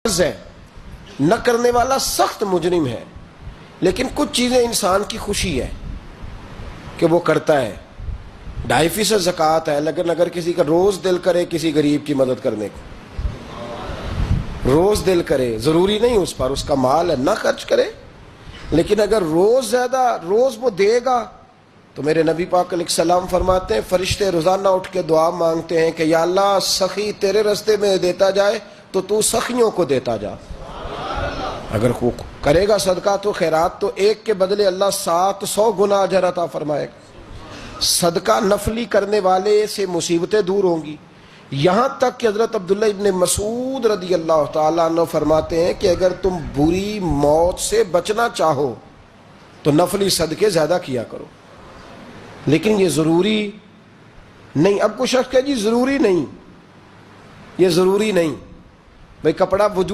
ہے، نہ کرنے والا سخت مجرم ہے، لیکن کچھ چیزیں انسان کی خوشی ہے کہ وہ کرتا ہے۔ 2.5% زکوٰۃ ہے، لیکن اگر کسی کا روز دل کرے کسی غریب کی مدد کرنے کو، روز دل کرے، ضروری نہیں اس پر، اس کا مال ہے، نہ خرچ کرے، لیکن اگر روز وہ دے گا تو میرے نبی پاک علیہ السلام فرماتے ہیں فرشتے روزانہ اٹھ کے دعا مانگتے ہیں کہ یا اللہ سخی تیرے راستے میں دیتا جائے تو تو سخیوں کو دیتا جا۔ اگر کرے گا صدقہ تو خیرات تو ایک کے بدلے اللہ 700 گنا اجر عطا فرمائے گا۔ صدقہ نفلی کرنے والے سے مصیبتیں دور ہوں گی، یہاں تک کہ حضرت عبداللہ ابن مسعود رضی اللہ تعالیٰ عنہ فرماتے ہیں کہ اگر تم بری موت سے بچنا چاہو تو نفلی صدقے زیادہ کیا کرو، لیکن یہ ضروری نہیں۔ اب کچھ شخص کہ جی ضروری نہیں، یہ ضروری نہیں، بھئی کپڑا وجود